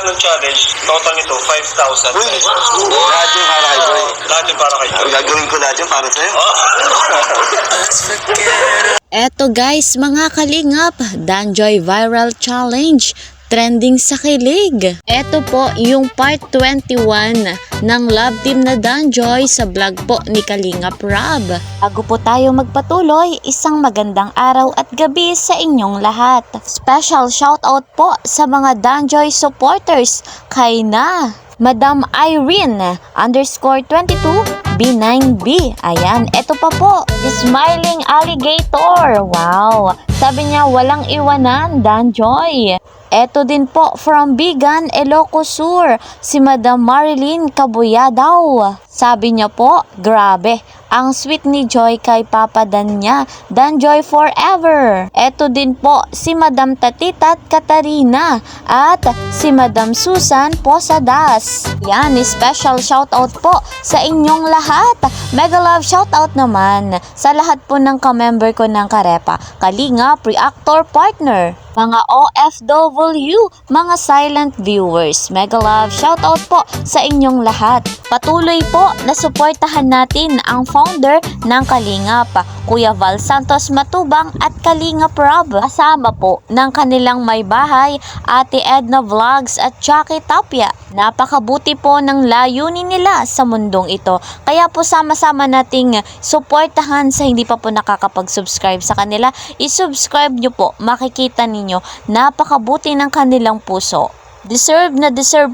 ng challenge, total nito, 5,000. Uy, lahat yung para kay Joy. Lahat yung para kay Joy. Gagawin ko lahat yung para sa'yo. Eto guys, mga kalingap, Danjoy Viral Challenge, trending sa kilig. Eto po yung part 21 ng Love Team na Danjoy sa vlog po ni Kalingap Rob. Bago po tayo magpatuloy, isang magandang araw at gabi sa inyong lahat. Special shoutout po sa mga Danjoy supporters kay na Madam Irene _22 B9B. Ayan, eto pa po, Smiling Alligator. Wow, sabi niya walang iwanan, Danjoy. Eto din po from Bigan, Ilocos Sur, si Madam Marilyn Kabuya daw. Sabi niya po, grabe, ang sweet ni Joy kay Papa Dan niya, Danjoy forever. Eto din po si Madam Tatitat Katarina at si Madam Susan Posadas. Yan, special shoutout po sa inyong lahat. Mega love shoutout naman sa lahat po ng ka-member ko ng Karepa, Kalingap, Reactor Partner, mga OFW, mga silent viewers. Mega love shoutout po sa inyong lahat. Patuloy po na suportahan natin ang founder ng Kalingap, Kuya Val Santos Matubang at Kalingap Rob. Kasama po ng kanilang may bahay, Ate Edna Vlogs at Jackie Tapia. Napakabuti po ng layunin nila sa mundong ito. Kaya po sama-sama nating suportahan. Sa hindi pa po nakakapag-subscribe sa kanila, i-subscribe nyo po. Makikita ninyo, napakabuti ng kanilang puso. Deserve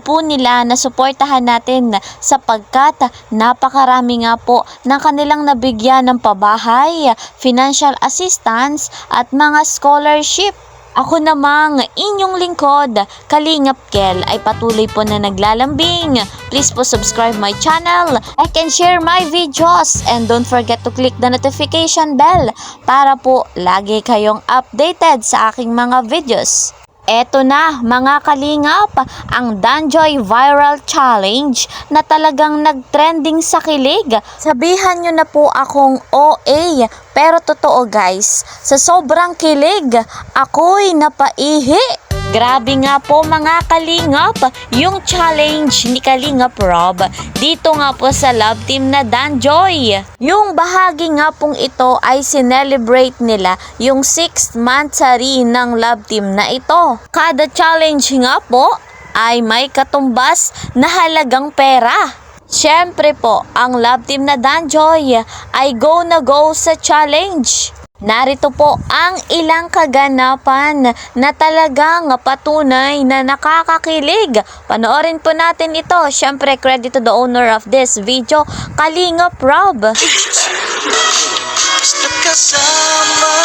po nila na suportahan natin sapagkat napakarami nga po ng kanilang nabigyan ng pabahay, financial assistance at mga scholarship. Ako namang inyong lingkod, Kalingap Kel, ay patuloy po na naglalambing. Please po subscribe my channel, like and share my videos, and don't forget to click the notification bell para po lagi kayong updated sa aking mga videos. Eto na mga kalingap, ang Danjoy Viral Challenge na talagang nagtrending sa kilig. Sabihan nyo na po akong OA, pero totoo guys, sa sobrang kilig, ako'y napaihi. Grabe nga po mga kalingap, yung challenge ni Kalingap Rob dito nga po sa Love Team na Danjoy. Yung bahagi nga pong ito ay sinelebrate nila yung 6th monthsary ng Love Team na ito. Kada challenge nga po ay may katumbas na halagang pera. Siyempre po, ang Love Team na Danjoy ay go na go sa challenge. Narito po ang ilang kaganapan na talagang patunay na nakakakilig. Panoorin po natin ito. Siyempre, credit to the owner of this video, Kalingap Rob. Basta kasama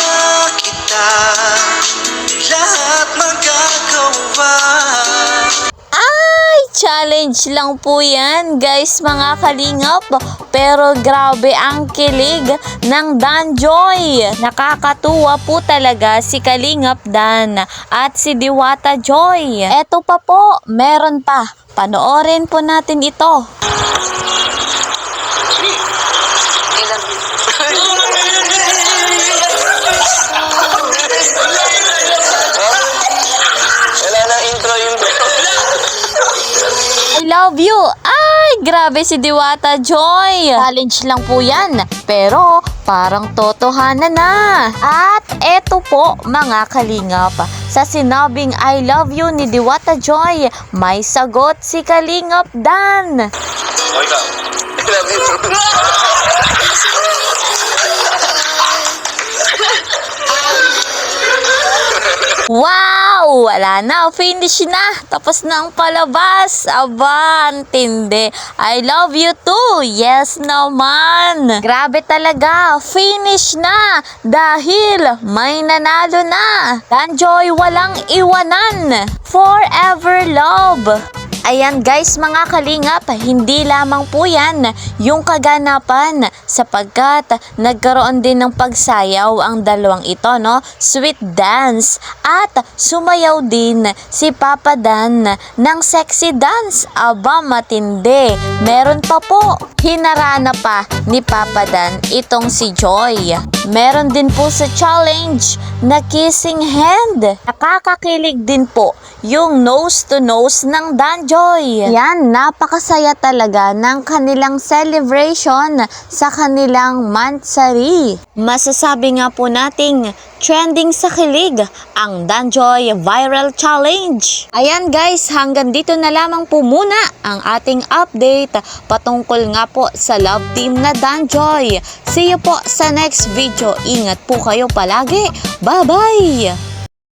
kita, lahat magagawa. Ay, challenge lang po yan guys mga kalingap. Pero grabe ang kilig ng Danjoy. Nakakatuwa po talaga si Kalingap Dan at si Diwata Joy. Eto pa po, meron pa. Panoorin po natin ito. Wala nang intro yung I love you. Ay, grabe si Diwata Joy. Challenge lang po yan, pero parang totohanan na. At eto po mga kalingap, sa sinabing I love you ni Diwata Joy, may sagot si Kalingap Dan. O ikaw. I love you. Wow! Wala na. Finish na. Tapos na ang palabas. Aba, tindi. I love you too. Yes naman. Grabe talaga. Finish na. Dahil may nanalo na. Danjoy walang iwanan. Forever love. Ayan guys mga kalingap, hindi lamang po yan yung kaganapan sapagkat nagkaroon din ng pagsayaw ang dalawang ito, no? Sweet dance at sumayaw din si Papa Dan ng sexy dance. Aba, matindi. Meron pa po, hinarana pa ni Papa Dan itong si Joy. Meron din po sa challenge na kissing hand. Nakakakilig din po yung nose to nose ng Danjoy. Yan, napakasaya talaga ng kanilang celebration sa kanilang monthsary. Masasabi nga po nating trending sa kilig ang Danjoy Viral Challenge. Ayan guys, hanggang dito na lamang po muna ang ating update patungkol nga po sa love team na Danjoy. See you po sa next video. Ingat po kayo palagi. Bye-bye!